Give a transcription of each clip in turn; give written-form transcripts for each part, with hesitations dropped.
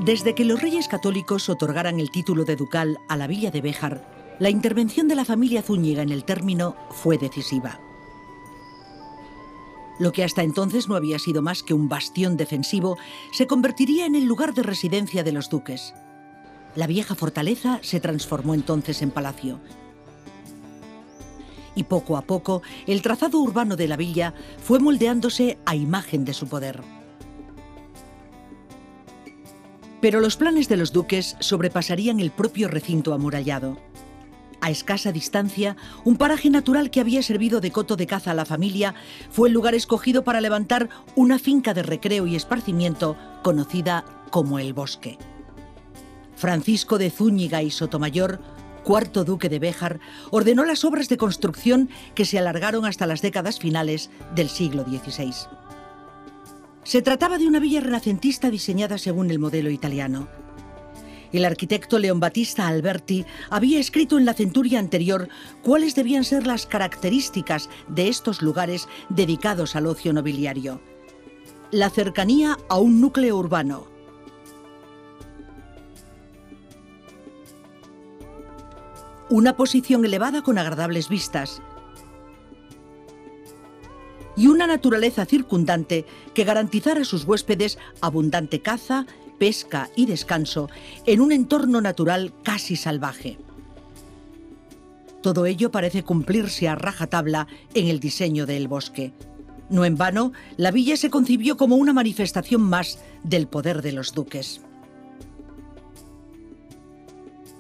Desde que los reyes católicos otorgaran el título de ducal a la villa de Béjar, la intervención de la familia Zúñiga en el término fue decisiva. Lo que hasta entonces no había sido más que un bastión defensivo se convertiría en el lugar de residencia de los duques. La vieja fortaleza se transformó entonces en palacio. Y poco a poco, el trazado urbano de la villa fue moldeándose a imagen de su poder. Pero los planes de los duques sobrepasarían el propio recinto amurallado. A escasa distancia, un paraje natural que había servido de coto de caza a la familia fue el lugar escogido para levantar una finca de recreo y esparcimiento conocida como El Bosque. Francisco de Zúñiga y Sotomayor, cuarto duque de Béjar, ordenó las obras de construcción que se alargaron hasta las décadas finales del siglo XVI. Se trataba de una villa renacentista diseñada según el modelo italiano. El arquitecto Leon Battista Alberti había escrito en la centuria anterior cuáles debían ser las características de estos lugares dedicados al ocio nobiliario. La cercanía a un núcleo urbano. Una posición elevada con agradables vistas. Y una naturaleza circundante que garantizara a sus huéspedes abundante caza, pesca y descanso en un entorno natural casi salvaje. Todo ello parece cumplirse a rajatabla en el diseño de El Bosque. No en vano, la villa se concibió como una manifestación más del poder de los duques.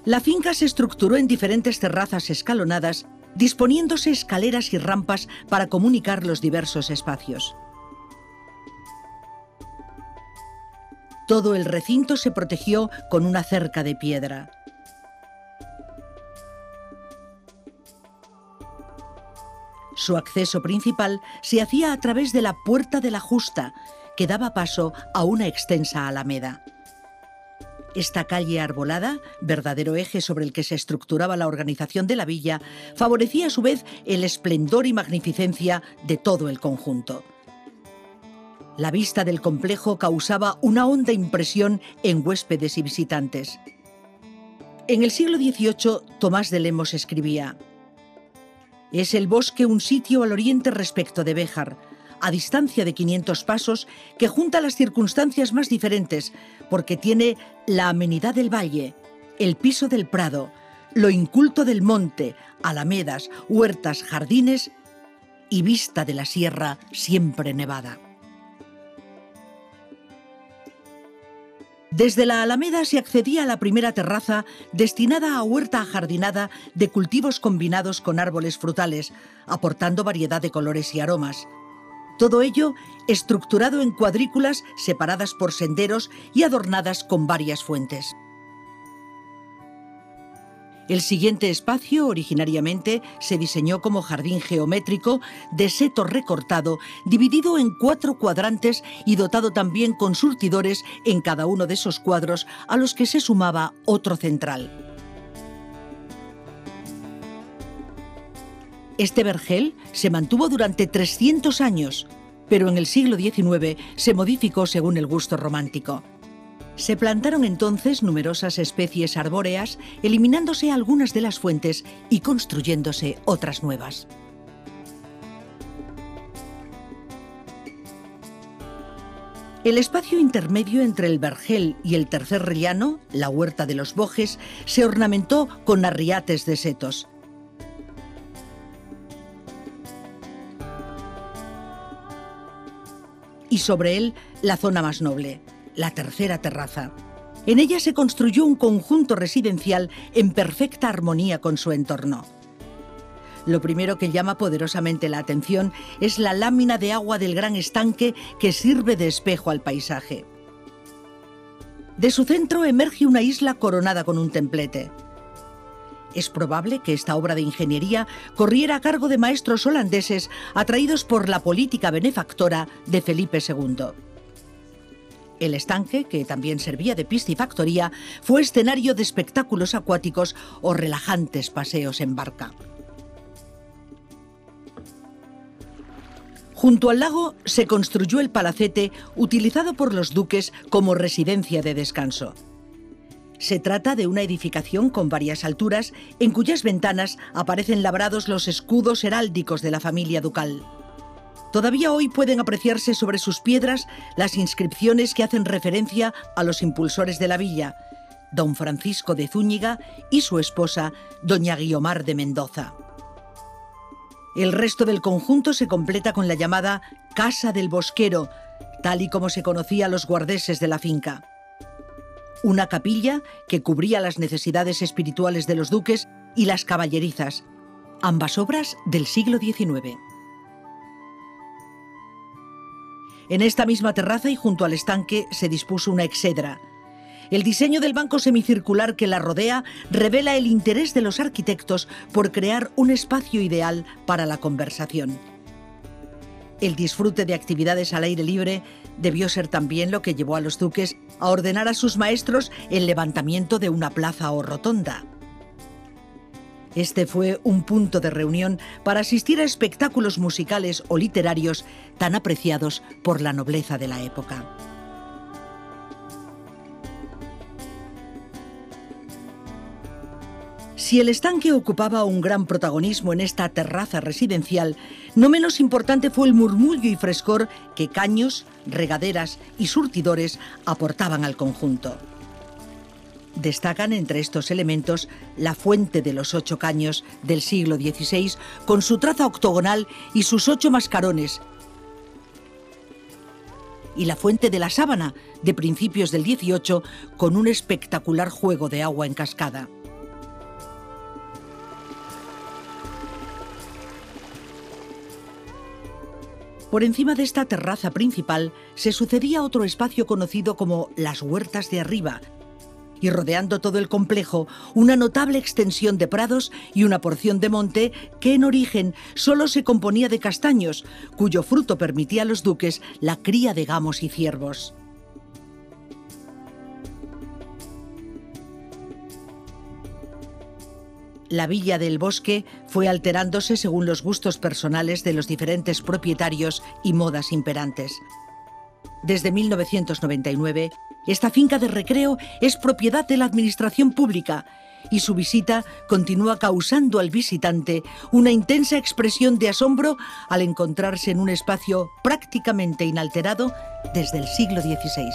La finca se estructuró en diferentes terrazas escalonadas, disponiéndose escaleras y rampas para comunicar los diversos espacios. Todo el recinto se protegió con una cerca de piedra. Su acceso principal se hacía a través de la Puerta de la Justa, que daba paso a una extensa alameda. Esta calle arbolada, verdadero eje sobre el que se estructuraba la organización de la villa, favorecía a su vez el esplendor y magnificencia de todo el conjunto. La vista del complejo causaba una honda impresión en huéspedes y visitantes. En el siglo XVIII, Tomás de Lemos escribía: «Es el bosque un sitio al oriente respecto de Béjar, a distancia de 500 pasos, que junta las circunstancias más diferentes, porque tiene la amenidad del valle, el piso del prado, lo inculto del monte, alamedas, huertas, jardines y vista de la sierra siempre nevada». Desde la alameda se accedía a la primera terraza, destinada a huerta ajardinada de cultivos combinados con árboles frutales, aportando variedad de colores y aromas. Todo ello estructurado en cuadrículas separadas por senderos y adornadas con varias fuentes. El siguiente espacio, originariamente, se diseñó como jardín geométrico de seto recortado, dividido en 4 cuadrantes y dotado también con surtidores en cada uno de esos cuadros, a los que se sumaba otro central. Este vergel se mantuvo durante 300 años, pero en el siglo XIX se modificó según el gusto romántico. Se plantaron entonces numerosas especies arbóreas, eliminándose algunas de las fuentes y construyéndose otras nuevas. El espacio intermedio entre el vergel y el tercer rellano, la huerta de los Bojes, se ornamentó con arriates de setos. Y sobre él, la zona más noble, la tercera terraza. En ella se construyó un conjunto residencial en perfecta armonía con su entorno. Lo primero que llama poderosamente la atención es la lámina de agua del gran estanque que sirve de espejo al paisaje. De su centro emerge una isla coronada con un templete. Es probable que esta obra de ingeniería corriera a cargo de maestros holandeses atraídos por la política benefactora de Felipe II. El estanque, que también servía de piscifactoría, fue escenario de espectáculos acuáticos o relajantes paseos en barca. Junto al lago se construyó el palacete utilizado por los duques como residencia de descanso. Se trata de una edificación con varias alturas en cuyas ventanas aparecen labrados los escudos heráldicos de la familia ducal. Todavía hoy pueden apreciarse sobre sus piedras las inscripciones que hacen referencia a los impulsores de la villa, don Francisco de Zúñiga y su esposa, doña Guiomar de Mendoza. El resto del conjunto se completa con la llamada Casa del Bosquero, tal y como se conocía a los guardeses de la finca. Una capilla que cubría las necesidades espirituales de los duques y las caballerizas, ambas obras del siglo XIX. En esta misma terraza y junto al estanque se dispuso una exedra. El diseño del banco semicircular que la rodea revela el interés de los arquitectos por crear un espacio ideal para la conversación. El disfrute de actividades al aire libre debió ser también lo que llevó a los duques a ordenar a sus maestros el levantamiento de una plaza o rotonda. Este fue un punto de reunión para asistir a espectáculos musicales o literarios tan apreciados por la nobleza de la época. Si el estanque ocupaba un gran protagonismo en esta terraza residencial, no menos importante fue el murmullo y frescor que caños, regaderas y surtidores aportaban al conjunto. Destacan entre estos elementos la fuente de los 8 caños del siglo XVI con su traza octogonal y sus 8 mascarones, y la fuente de la Sábana de principios del XVIII con un espectacular juego de agua en cascada. Por encima de esta terraza principal se sucedía otro espacio conocido como las Huertas de Arriba, y rodeando todo el complejo una notable extensión de prados y una porción de monte que en origen solo se componía de castaños, cuyo fruto permitía a los duques la cría de gamos y ciervos. La Villa del Bosque fue alterándose según los gustos personales de los diferentes propietarios y modas imperantes. Desde 1999, esta finca de recreo es propiedad de la administración pública y su visita continúa causando al visitante una intensa expresión de asombro al encontrarse en un espacio prácticamente inalterado desde el siglo XVI.